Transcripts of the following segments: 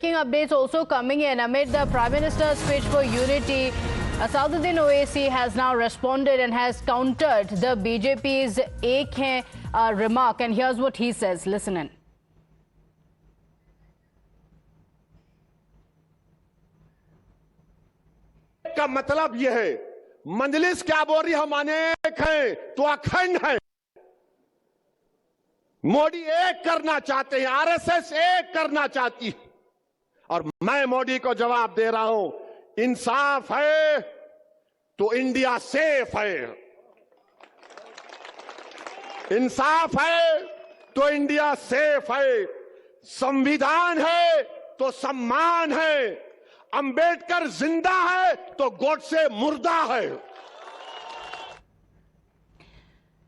Breaking updates also coming in amid the Prime Minister's speech for unity. Asaduddin Owaisi has now responded and has countered the BJP's remark. And here's what he says. Listen in. का मतलब यह है, मंजलिस क्या बोल रही, हम अनेक हैं तो अखंड हैं। मोदी एक करना चाहते हैं, आरएसएस एक करना चाहती है और मैं मोदी को जवाब दे रहा हूं, इंसाफ है तो इंडिया सेफ है, इंसाफ है तो इंडिया सेफ है, संविधान है तो सम्मान है, अंबेडकर जिंदा है तो गोडसे मुर्दा है।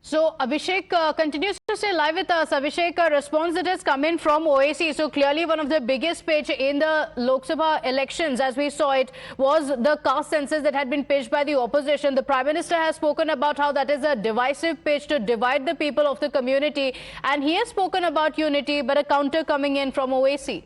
So Abhishek continues to stay live with us. Abhishek, a response that has come in from Owaisi. So clearly one of the biggest pitch in the Lok Sabha elections, as we saw it, was the caste census that had been pitched by the opposition. The Prime Minister has spoken about how that is a divisive pitch to divide the people of the community. And he has spoken about unity, but a counter coming in from Owaisi.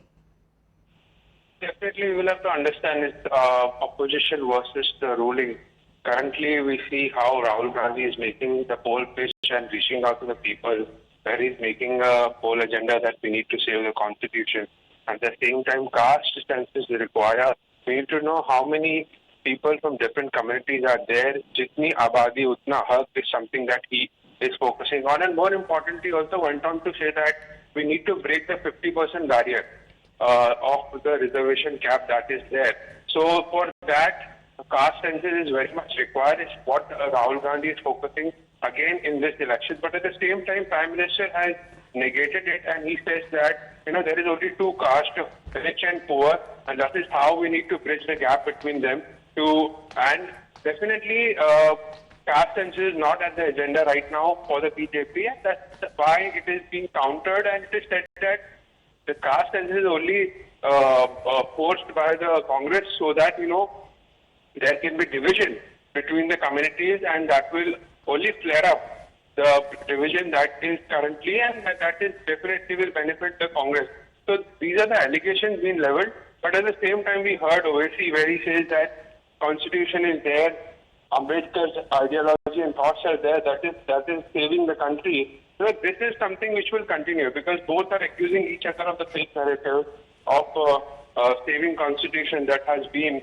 Definitely, we will have to understand it's opposition versus the ruling. Currently, we see how Rahul Gandhi is making the poll pitch and reaching out to the people, where he's making a poll agenda that we need to save the constitution. At the same time, caste census require, we need to know how many people from different communities are there. Jitni abadi, utna haq is something that he is focusing on. And more importantly, also went on to say that we need to break the 50% barrier of the reservation cap that is there. So for that, caste census is very much required. It's what Rahul Gandhi is focusing again in this election. But at the same time, Prime Minister has negated it and he says that, there is only two castes, rich and poor, and that is how we need to bridge the gap between them. And definitely, caste census is not at the agenda right now for the BJP, and that's why it is being countered, and it is said that the caste census is only forced by the Congress so that, there can be division between the communities, and that will only flare up the division that is currently, and that is definitely will benefit the Congress. So these are the allegations being leveled, but at the same time we heard Owaisi where he says that Constitution is there, Ambedkar's ideology and thoughts are there, that is saving the country. So this is something which will continue because both are accusing each other of the fake narrative of saving Constitution that has been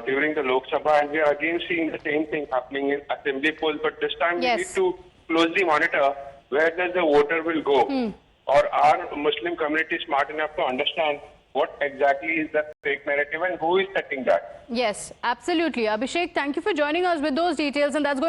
during the Lok Sabha, and we are again seeing the same thing happening in assembly polls, but this time we need to closely monitor where does the voter will go. Or are Muslim community smart enough to understand what exactly is the fake narrative and who is setting that? Yes, absolutely. Abhishek, thank you for joining us with those details, and that's going